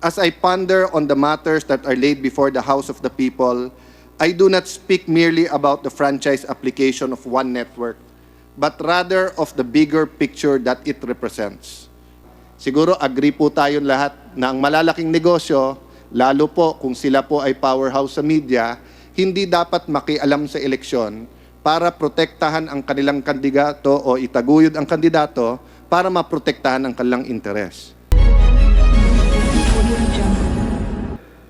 As I ponder on the matters that are laid before the House of the People, I do not speak merely about the franchise application of one network, but rather of the bigger picture that it represents. Siguro agree po tayong lahat na ang malalaking negosyo, lalo po kung sila po ay powerhouse sa media, hindi dapat makialam sa eleksyon para protektahan ang kanilang kandidato o itaguyod ang kandidato para maprotektahan ang kanilang interes.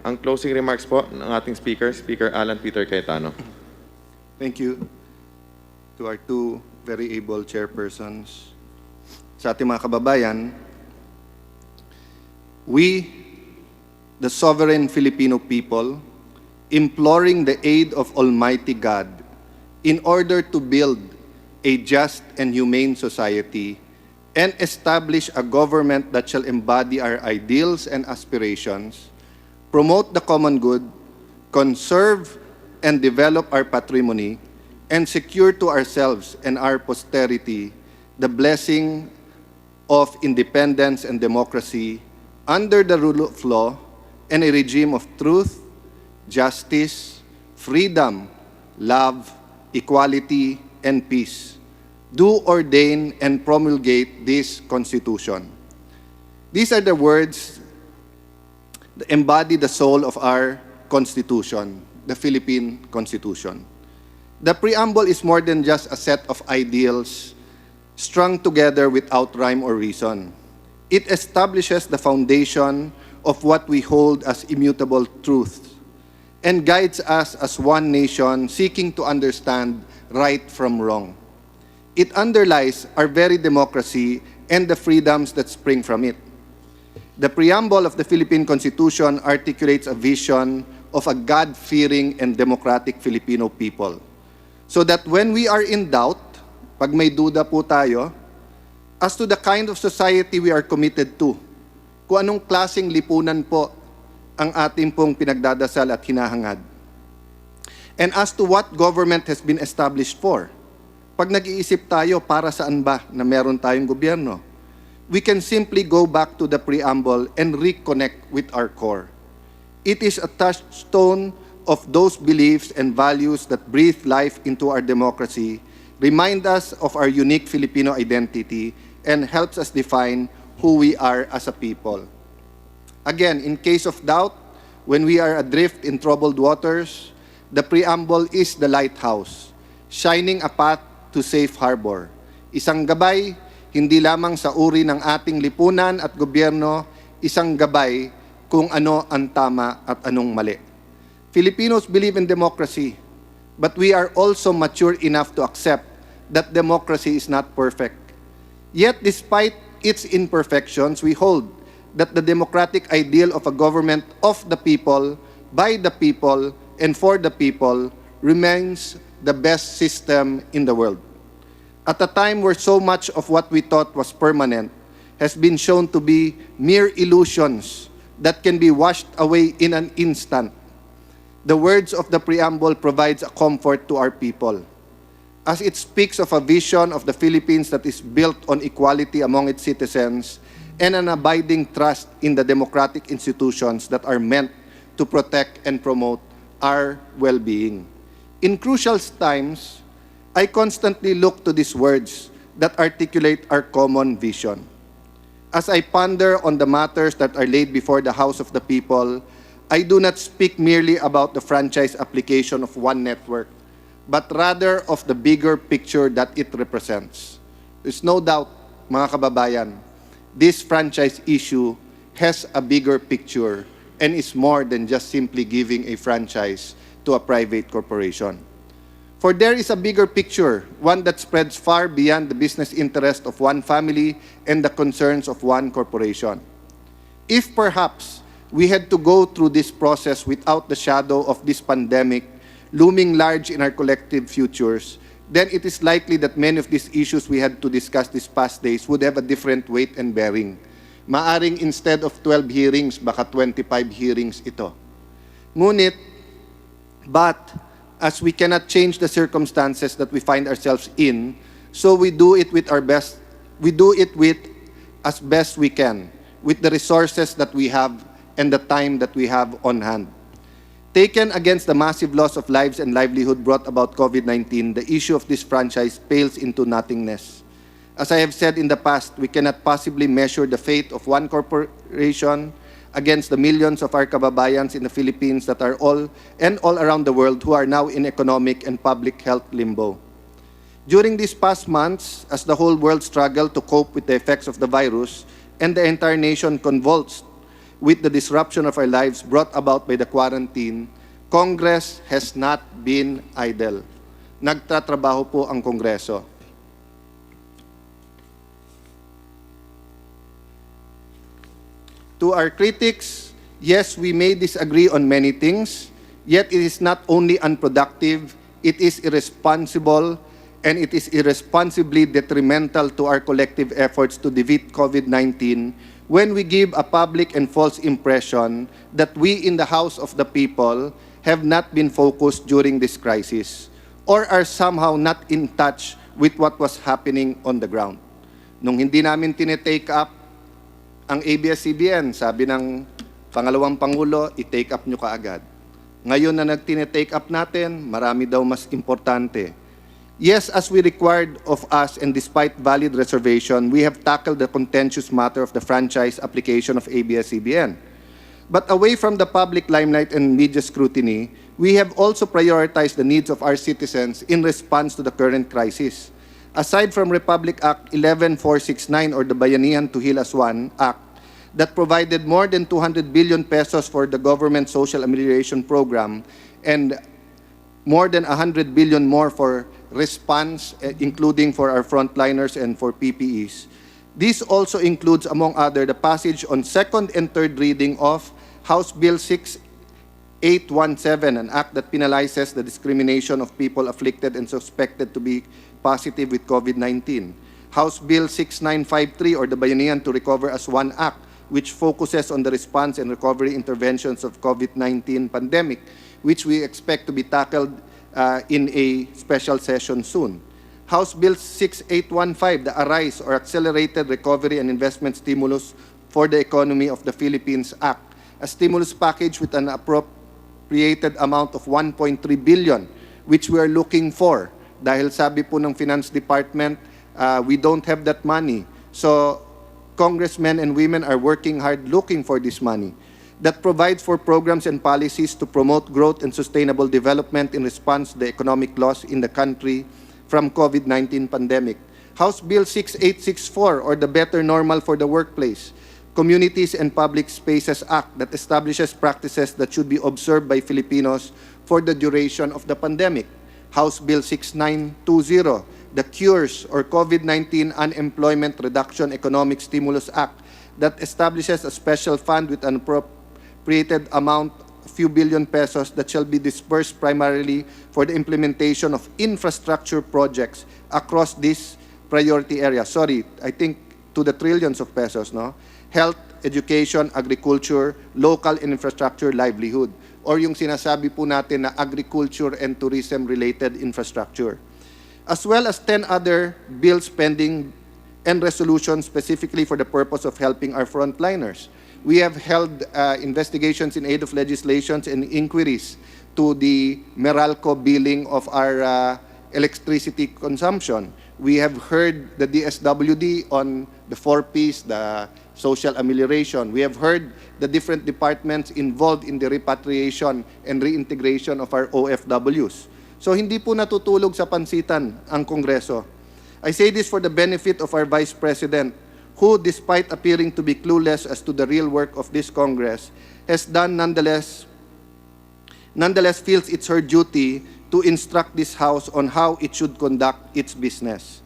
Ang closing remarks po ng ating speaker, Speaker Alan Peter Cayetano. Thank you to our two very able chairpersons. Sa ating mga kababayan, we, the sovereign Filipino people, imploring the aid of Almighty God in order to build a just and humane society and establish a government that shall embody our ideals and aspirations, promote the common good, conserve and develop our patrimony, and secure to ourselves and our posterity the blessing of independence and democracy under the rule of law and a regime of truth, justice, freedom, love, equality, and peace. Do ordain and promulgate this Constitution. These are the words that embody the soul of our Constitution, the Philippine Constitution. The preamble is more than just a set of ideals strung together without rhyme or reason. It establishes the foundation of what we hold as immutable truths and guides us as one nation seeking to understand right from wrong. It underlies our very democracy and the freedoms that spring from it. The preamble of the Philippine Constitution articulates a vision of a God-fearing and democratic Filipino people. So that when we are in doubt, pag may duda po tayo, as to the kind of society we are committed to, kung anong klaseng lipunan po ang ating pong pinagdadasal at hinahangad. And as to what government has been established for, pag nag-iisip tayo para saan ba na meron tayong gobyerno, we can simply go back to the preamble and reconnect with our core. It is a touchstone of those beliefs and values that breathe life into our democracy, remind us of our unique Filipino identity, and helps us define who we are as a people. Again, in case of doubt, when we are adrift in troubled waters, the preamble is the lighthouse, shining a path to safe harbor. Isang gabay, hindi lamang sa uri ng ating lipunan at gobyerno, isang gabay kung ano ang tama at anong mali. Filipinos believe in democracy, but we are also mature enough to accept that democracy is not perfect. Yet, despite its imperfections, we hold that the democratic ideal of a government of the people, by the people, and for the people remains the best system in the world. At a time where so much of what we thought was permanent has been shown to be mere illusions that can be washed away in an instant, the words of the preamble provides a comfort to our people, as it speaks of a vision of the Philippines that is built on equality among its citizens and an abiding trust in the democratic institutions that are meant to protect and promote our well-being. In crucial times, I constantly look to these words that articulate our common vision. As I ponder on the matters that are laid before the House of the People, I do not speak merely about the franchise application of one network, but rather of the bigger picture that it represents. There's no doubt, mga kababayan, this franchise issue has a bigger picture and is more than just simply giving a franchise to a private corporation. For there is a bigger picture, one that spreads far beyond the business interest of one family and the concerns of one corporation. If perhaps we had to go through this process without the shadow of this pandemic looming large in our collective futures, then it is likely that many of these issues we had to discuss these past days would have a different weight and bearing. Maaring instead of 12 hearings, baka 25 hearings ito. Ngunit, but as we cannot change the circumstances that we find ourselves in, so we do it with our best, we do it with as best we can, with the resources that we have and the time that we have on hand. Taken against the massive loss of lives and livelihood brought about COVID-19, the issue of this franchise pales into nothingness. As I have said in the past, we cannot possibly measure the fate of one corporation against the millions of our kababayans in the Philippines that are all around the world who are now in economic and public health limbo. During these past months, as the whole world struggled to cope with the effects of the virus and the entire nation convulsed with the disruption of our lives brought about by the quarantine, Congress has not been idle. Nagtatrabaho po ang Kongreso. To our critics, yes, we may disagree on many things, yet it is not only unproductive, it is irresponsible, and it is irresponsibly detrimental to our collective efforts to defeat COVID-19 when we give a public and false impression that we in the House of the People have not been focused during this crisis or are somehow not in touch with what was happening on the ground. Nung hindi namin tinetake up ang ABS-CBN, sabi ng pangalawang Pangulo, i-take up nyo kaagad. Ngayon na nagtinetake up natin, marami daw mas importante. Yes, as we required of us and despite valid reservation, we have tackled the contentious matter of the franchise application of ABS-CBN. But away from the public limelight and media scrutiny, we have also prioritized the needs of our citizens in response to the current crisis. Aside from Republic Act 11469 or the Bayanihan to Heal as One Act that provided more than 200 billion pesos for the government social amelioration program and more than 100 billion more for response, including for our frontliners and for PPEs. This also includes, among other, the passage on second and third reading of House Bill 6817, an act that penalizes the discrimination of people afflicted and suspected to be positive with COVID-19. House Bill 6953, or the Bayanihan to Recover as One Act, which focuses on the response and recovery interventions of COVID-19 pandemic, which we expect to be tackled in a special session soon. House Bill 6815, the Arise or Accelerated Recovery and Investment Stimulus for the Economy of the Philippines Act, a stimulus package with an appropriated amount of 1.3 billion, which we are looking for. Dahil sabi po ng Finance Department, we don't have that money. So, congressmen and women are working hard looking for this money that provides for programs and policies to promote growth and sustainable development in response to the economic loss in the country from COVID-19 pandemic. House Bill 6864, or the Better Normal for the Workplace, Communities and Public Spaces Act, that establishes practices that should be observed by Filipinos for the duration of the pandemic. House Bill 6920, the Cures or COVID-19 Unemployment Reduction Economic Stimulus Act, that establishes a special fund with an appropriated amount, a few billion pesos, that shall be dispersed primarily for the implementation of infrastructure projects across this priority area. Sorry, I think to the trillions of pesos, no? Health, education, agriculture, local infrastructure, livelihood. Or yung sinasabi po natin na agriculture and tourism-related infrastructure. As well as 10 other bills pending and resolutions specifically for the purpose of helping our frontliners. We have held investigations in aid of legislations and inquiries to the Meralco billing of our electricity consumption. We have heard the DSWD on the 4Ps, the social amelioration. We have heard the different departments involved in the repatriation and reintegration of our OFWs. So hindi po natutulog sa pansitan ang Kongreso. I say this for the benefit of our Vice President, who, despite appearing to be clueless as to the real work of this Congress, has done nonetheless feels it's her duty to instruct this House on how it should conduct its business.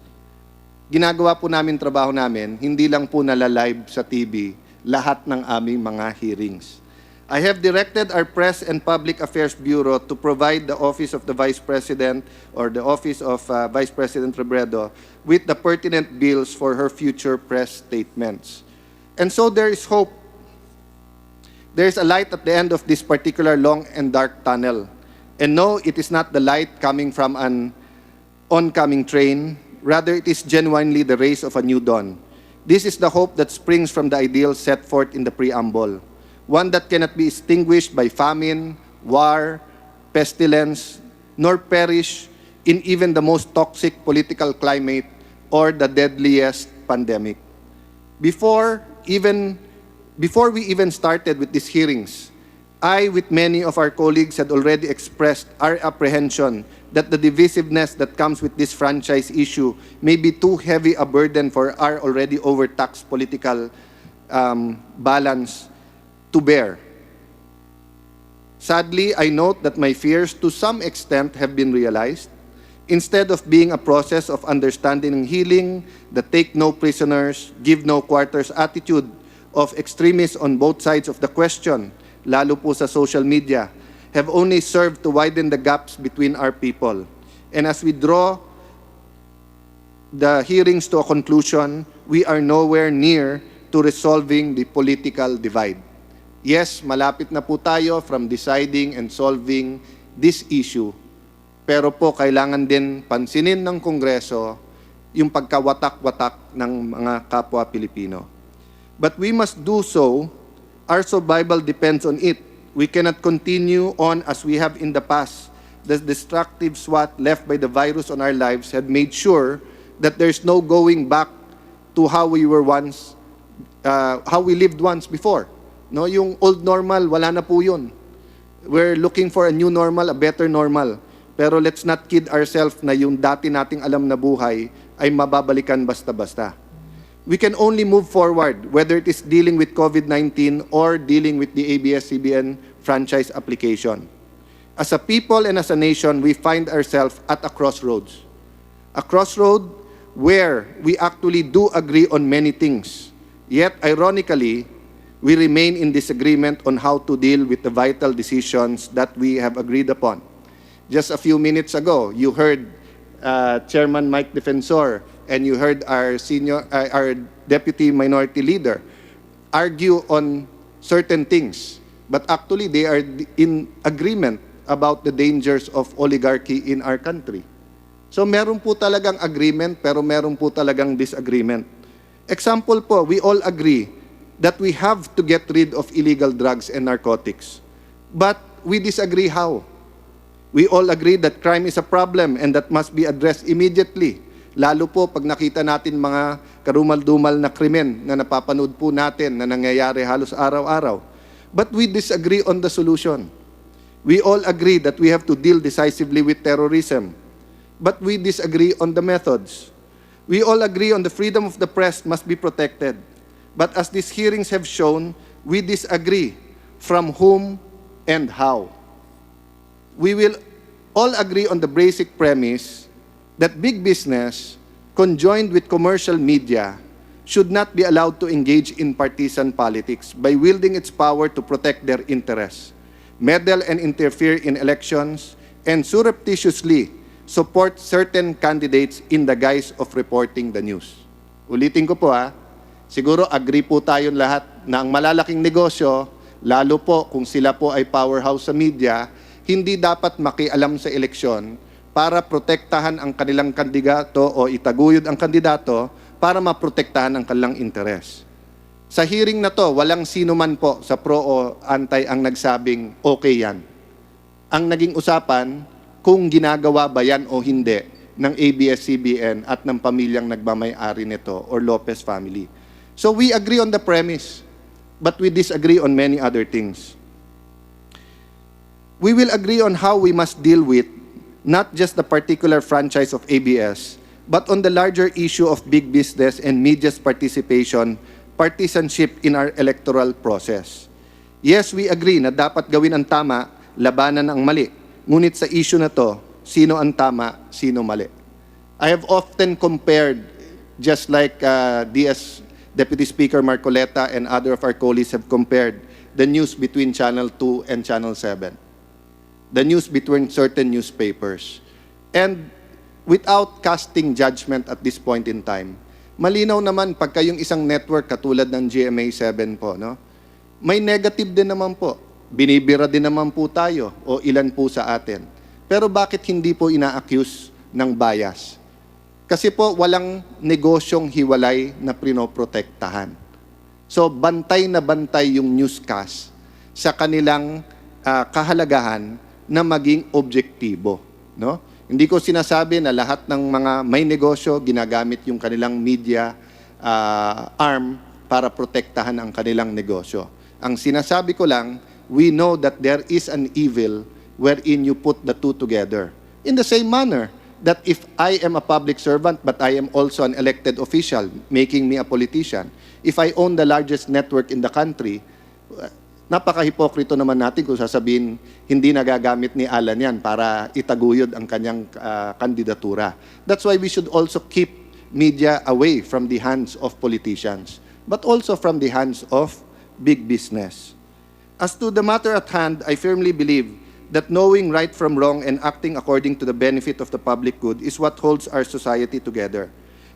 Ginagawa po namin trabaho namin, hindi lang po nalalive sa TV, lahat ng aming mga hearings. I have directed our Press and Public Affairs Bureau to provide the Office of the Vice President or the Office of Vice President Robredo with the pertinent bills for her future press statements. And so there is hope. There is a light at the end of this particular long and dark tunnel. And no, it is not the light coming from an oncoming train. Rather, it is genuinely the rays of a new dawn. This is the hope that springs from the ideals set forth in the preamble. one that cannot be extinguished by famine, war, pestilence, nor perish in even the most toxic political climate or the deadliest pandemic. Before we even started with these hearings, I, with many of our colleagues, had already expressed our apprehension that the divisiveness that comes with this franchise issue may be too heavy a burden for our already overtaxed political balance to bear. Sadly, I note that my fears to some extent have been realized. Instead of being a process of understanding and healing, the take no prisoners, give no quarters attitude of extremists on both sides of the question, lalo po sa social media, have only served to widen the gaps between our people. And as we draw the hearings to a conclusion, we are nowhere near to resolving the political divide. Yes, malapit na po tayo from deciding and solving this issue. Pero po, kailangan din pansinin ng Kongreso yung pagkawatak-watak ng mga kapwa Pilipino. But we must do so. Our survival depends on it. We cannot continue on as we have in the past. The destructive swat left by the virus on our lives had made sure that there's no going back to how we lived once before. No, yung old normal, wala na po yun. We're looking for a new normal, a better normal. Pero let's not kid ourselves na yung dati nating alam na buhay ay mababalikan basta-basta. We can only move forward, whether it is dealing with COVID-19 or dealing with the ABS-CBN franchise application. As a people and as a nation, we find ourselves at a crossroads. A crossroad where we actually do agree on many things. Yet, ironically, we remain in disagreement on how to deal with the vital decisions that we have agreed upon. Just a few minutes ago, you heard Chairman Mike Defensor and you heard our Deputy Minority Leader argue on certain things. But actually, they are in agreement about the dangers of oligarchy in our country. So meron po talagang agreement, pero meron po talagang disagreement. Example po, we all agree that we have to get rid of illegal drugs and narcotics. But we disagree how. We all agree that crime is a problem and that must be addressed immediately. Lalo po pag nakita natin mga karumal-dumal na krimen na napapanood po natin na nangyayari halos araw-araw. But we disagree on the solution. We all agree that we have to deal decisively with terrorism. But we disagree on the methods. We all agree on the freedom of the press must be protected. But as these hearings have shown, we disagree from whom and how. We will all agree on the basic premise that big business, conjoined with commercial media, should not be allowed to engage in partisan politics by wielding its power to protect their interests, meddle and interfere in elections, and surreptitiously support certain candidates in the guise of reporting the news. Ulitin ko po siguro agree po tayong lahat na ang malalaking negosyo, lalo po kung sila po ay powerhouse sa media, hindi dapat makialam sa eleksyon para protektahan ang kanilang kandidato o itaguyod ang kandidato para maprotektahan ang kanilang interes. Sa hearing na to, walang sino man po sa pro o anti ang nagsabing okay yan. Ang naging usapan, kung ginagawa ba yan o hindi ng ABS-CBN at ng pamilyang nagmamay-ari nito or Lopez family. So we agree on the premise, but we disagree on many other things. We will agree on how we must deal with not just the particular franchise of ABS, but on the larger issue of big business and media's partisanship in our electoral process. Yes, we agree na dapat gawin ang tama, labanan ang mali. Ngunit sa issue na to, sino ang tama, sino mali. I have often compared, just like Deputy Speaker Marcoleta and other of our colleagues have compared, the news between Channel 2 and Channel 7. The news between certain newspapers. And without casting judgment at this point in time, malinaw naman pagka yung isang network katulad ng GMA7 po, no? May negative din naman po. Binibira din naman po tayo o ilan po sa atin. Pero bakit hindi po ina-accuse ng bias? Kasi po walang negosyong hiwalay na prinoprotektahan. So bantay na bantay yung newscast sa kanilang kahalagahan na maging objektibo, no? Hindi ko sinasabi na lahat ng mga may negosyo ginagamit yung kanilang media arm para protektahan ang kanilang negosyo. Ang sinasabi ko lang, we know that there is an evil wherein you put the two together. In the same manner that if I am a public servant but I am also an elected official, making me a politician, if I own the largest network in the country, napaka-hipokrito naman natin kung sasabihin hindi nagagamit ni Alan yan para itaguyod ang kanyang kandidatura. That's why we should also keep media away from the hands of politicians, but also from the hands of big business. As to the matter at hand, I firmly believe that knowing right from wrong and acting according to the benefit of the public good is what holds our society together.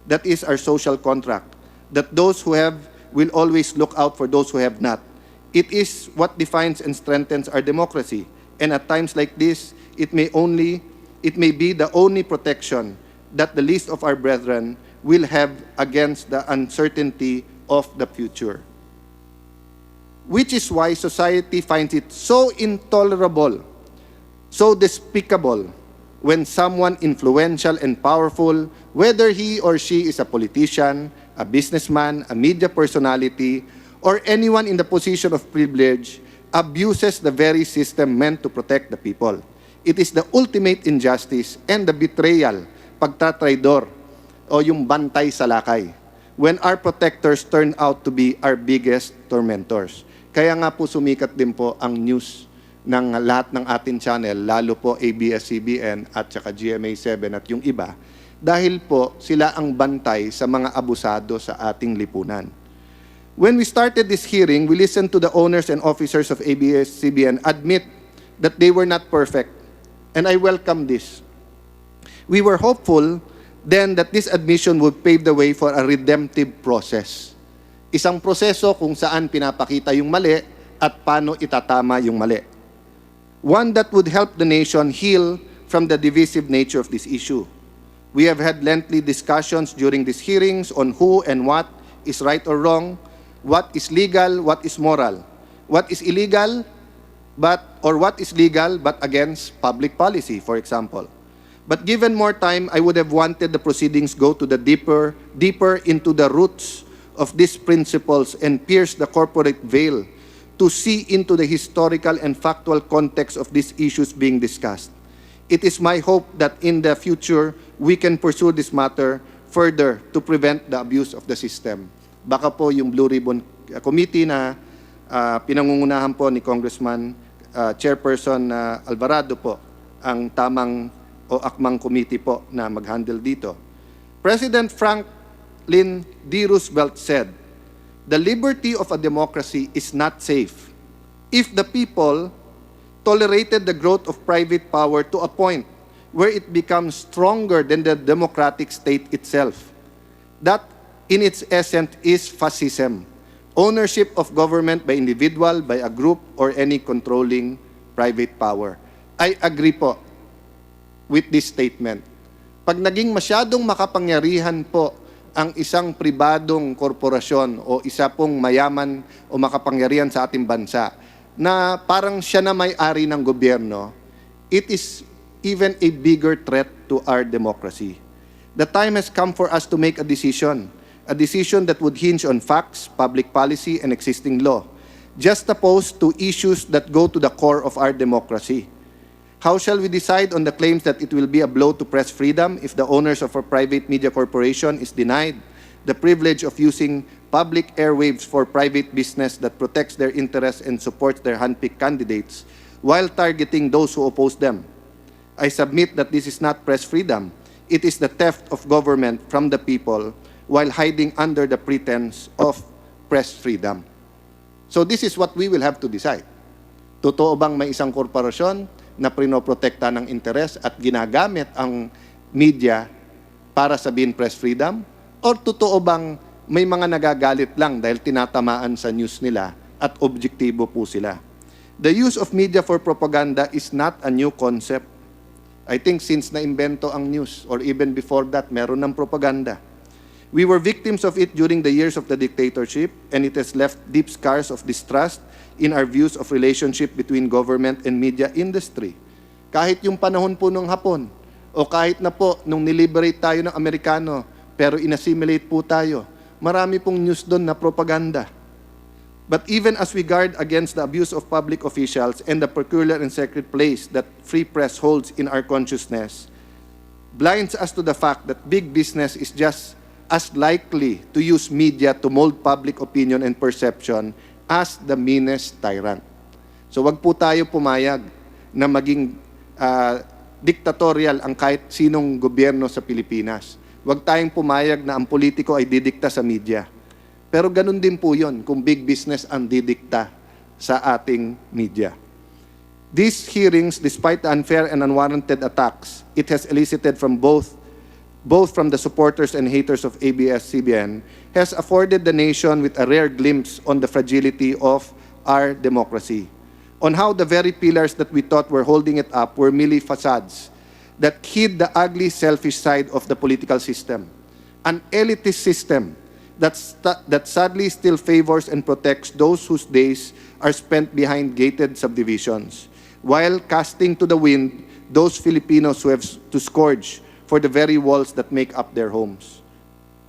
That is our social contract, that those who have will always look out for those who have not. It is what defines and strengthens our democracy. And at times like this, it may be the only protection that the least of our brethren will have against the uncertainty of the future. Which is why society finds it so intolerable, so despicable, when someone influential and powerful, whether he or she is a politician, a businessman, a media personality, or anyone in the position of privilege, abuses the very system meant to protect the people. It is the ultimate injustice and the betrayal, pagtatraidor, o yung bantay sa lakay, when our protectors turn out to be our biggest tormentors. Kaya nga po sumikat din po ang news ng lahat ng ating channel, lalo po ABS-CBN at saka GMA7 at yung iba, dahil po sila ang bantay sa mga abusado sa ating lipunan. When we started this hearing, we listened to the owners and officers of ABS-CBN admit that they were not perfect, and I welcome this. We were hopeful then that this admission would pave the way for a redemptive process. Isang proseso kung saan pinapakita yung mali at paano itatama yung mali. One that would help the nation heal from the divisive nature of this issue. We have had lengthy discussions during these hearings on who and what is right or wrong, what is legal, what is moral, what is illegal, what is legal but against public policy, for example. But given more time, I would have wanted the proceedings go to the deeper into the roots of these principles and pierce the corporate veil to see into the historical and factual context of these issues being discussed. It is my hope that in the future, we can pursue this matter further to prevent the abuse of the system. Baka po yung Blue Ribbon Committee na pinangungunahan po ni Congressman Chairperson Alvarado po ang tamang o akmang committee po na mag-handle dito. President Franklin D. Roosevelt said, "The liberty of a democracy is not safe if the people tolerated the growth of private power to a point where it becomes stronger than the democratic state itself. That in its essence is fascism, ownership of government by individual, by a group, or any controlling private power." I agree po with this statement. Pag naging masyadong makapangyarihan po ang isang pribadong korporasyon o isa pong mayaman o makapangyarihan sa ating bansa na parang siya na may-ari ng gobyerno, it is even a bigger threat to our democracy. The time has come for us to make a decision that would hinge on facts, public policy, and existing law, just opposed to issues that go to the core of our democracy. How shall we decide on the claims that it will be a blow to press freedom if the owners of a private media corporation is denied the privilege of using public airwaves for private business that protects their interests and supports their handpicked candidates while targeting those who oppose them? I submit that this is not press freedom. It is the theft of government from the people while hiding under the pretense of press freedom. So this is what we will have to decide. Totoo bang may isang korporasyon na prinoprotekta ng interes at ginagamit ang media para sabihin press freedom? Or totoo bang may mga nagagalit lang dahil tinatamaan sa news nila at objektibo po sila? The use of media for propaganda is not a new concept. I think since na-imbento ang news or even before that, meron ng propaganda. We were victims of it during the years of the dictatorship, and it has left deep scars of distrust in our views of relationship between government and media industry. Kahit yung panahon po nung Hapon, o kahit na po nung niliberate tayo ng Amerikano, pero inassimilate po tayo, marami pong news doon na propaganda. But even as we guard against the abuse of public officials and the peculiar and sacred place that free press holds in our consciousness, blinds us to the fact that big business is just as likely to use media to mold public opinion and perception as the meanest tyrant. So wag po tayo pumayag na maging diktatorial ang kahit sinong gobyerno sa Pilipinas. Huwag tayong pumayag na ang politiko ay didikta sa media. Pero ganun din po yun kung big business ang didikta sa ating media. These hearings, despite the unfair and unwarranted attacks it has elicited from both from the supporters and haters of ABS-CBN, has afforded the nation with a rare glimpse on the fragility of our democracy, on how the very pillars that we thought were holding it up were merely facades that hid the ugly, selfish side of the political system. An elitist system that sadly still favors and protects those whose days are spent behind gated subdivisions, while casting to the wind those Filipinos who have to scourge for the very walls that make up their homes.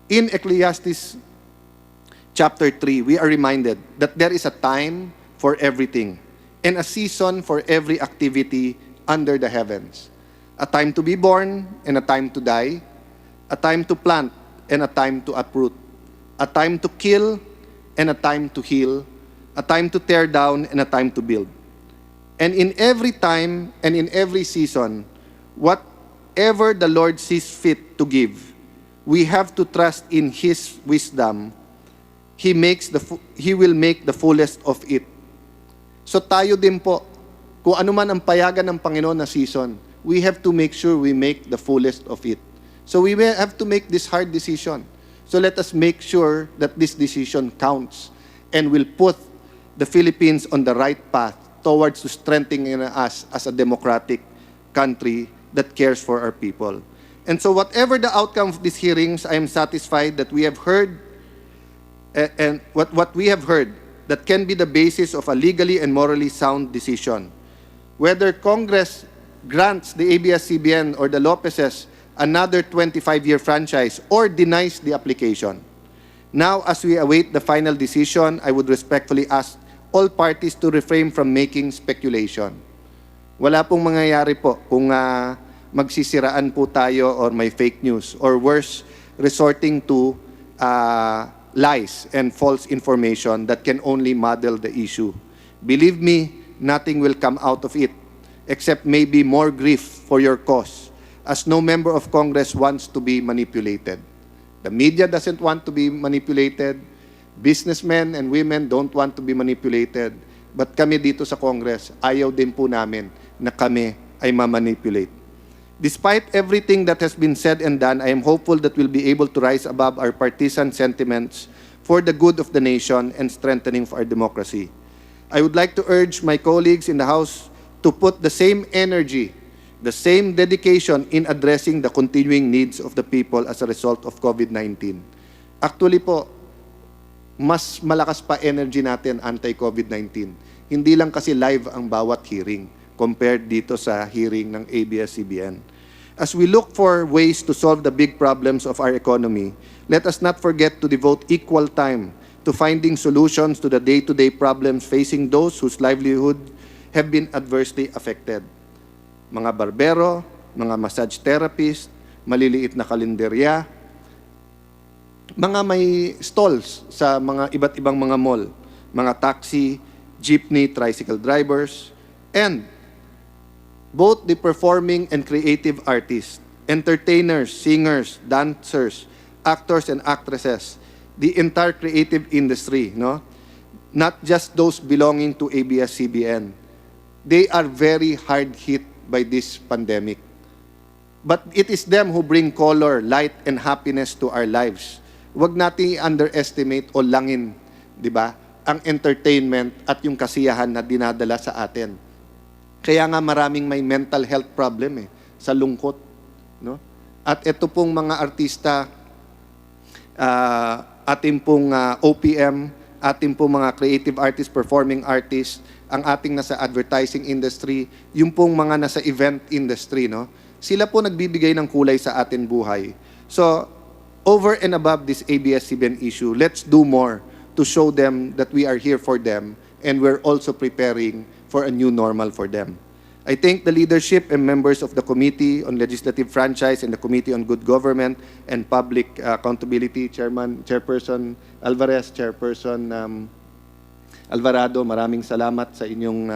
In Ecclesiastes chapter 3, we are reminded that there is a time for everything, and a season for every activity under the heavens. A time to be born and a time to die, a time to plant and a time to uproot, a time to kill and a time to heal, a time to tear down and a time to build. And in every time and in every season, whatever the Lord sees fit to give, we have to trust in His wisdom. He will make the fullest of it. So tayo din po, kung ano man ang payagan ng Panginoon na season, we have to make sure we make the fullest of it. So we may have to make this hard decision. So let us make sure that this decision counts and will put the Philippines on the right path towards strengthening us as a democratic country that cares for our people. And so whatever the outcome of these hearings, I am satisfied that we have heard, and what we have heard, that can be the basis of a legally and morally sound decision. Whether Congress grants the ABS-CBN or the Lopezes another 25-year franchise or denies the application. Now, as we await the final decision, I would respectfully ask all parties to refrain from making speculation. Wala pong mangyayari po kung magsisiraan po tayo or may fake news or worse, resorting to lies and false information that can only muddle the issue. Believe me, nothing will come out of it except maybe more grief for your cause, as no member of Congress wants to be manipulated. The media doesn't want to be manipulated. Businessmen and women don't want to be manipulated. But kami dito sa Congress, ayaw din po namin na kami ay mamanipulate. Despite everything that has been said and done, I am hopeful that we'll be able to rise above our partisan sentiments for the good of the nation and strengthening of our democracy. I would like to urge my colleagues in the House to put the same energy, the same dedication in addressing the continuing needs of the people as a result of COVID-19. Actually po, mas malakas pa energy natin anti-COVID-19. Hindi lang kasi live ang bawat hearing compared dito sa hearing ng ABS-CBN. As we look for ways to solve the big problems of our economy, let us not forget to devote equal time to finding solutions to the day-to-day problems facing those whose livelihood have been adversely affected. Mga barbero, mga massage therapist, maliliit na kalenderya, mga may stalls sa mga iba't ibang mga mall, mga taxi, jeepney, tricycle drivers, and both the performing and creative artists, entertainers, singers, dancers, actors and actresses, the entire creative industry, no? Not just those belonging to ABS-CBN. They are very hard hit by this pandemic. But it is them who bring color, light, and happiness to our lives. Huwag natin underestimate o langin, di ba, ang entertainment at yung kasiyahan na dinadala sa atin. Kaya nga maraming may mental health problem sa lungkot, no? At ito pong mga artista, ating pong OPM ating po mga creative artists, performing artists, ang ating nasa advertising industry, yung pong mga nasa event industry, no? Sila po nagbibigay ng kulay sa ating buhay. So, over and above this ABS-CBN issue, let's do more to show them that we are here for them and we're also preparing for a new normal for them. I thank the leadership and members of the Committee on Legislative Franchise and the Committee on Good Government and Public Accountability, Chairperson Alvarez, Chairperson Alvarado, maraming salamat sa inyong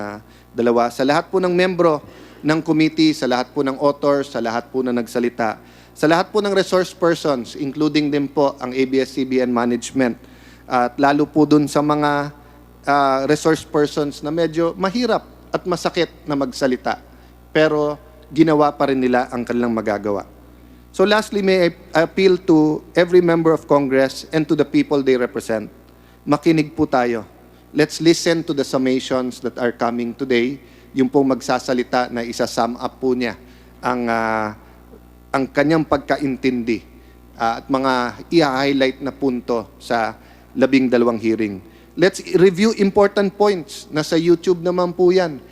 dalawa. Sa lahat po ng membro ng committee, sa lahat po ng authors, sa lahat po na nagsalita, sa lahat po ng resource persons, including din po ang ABS-CBN management, at lalo po dun sa mga resource persons na medyo mahirap at masakit na magsalita, pero ginawa pa rin nila ang kanilang magagawa. So lastly, may I appeal to every member of Congress and to the people they represent. Makinig po tayo. Let's listen to the summations that are coming today. Yung pong magsasalita na isa-sum up po niya ang kanyang pagkaintindi at mga i-highlight na punto sa 12 hearing. Let's review important points. Nasa YouTube naman po yan.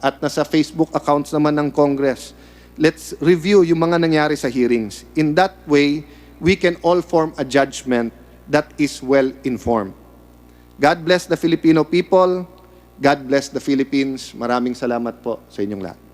At nasa Facebook accounts naman ng Congress. Let's review yung mga nangyari sa hearings. In that way, we can all form a judgment that is well-informed. God bless the Filipino people. God bless the Philippines. Maraming salamat po sa inyong lahat.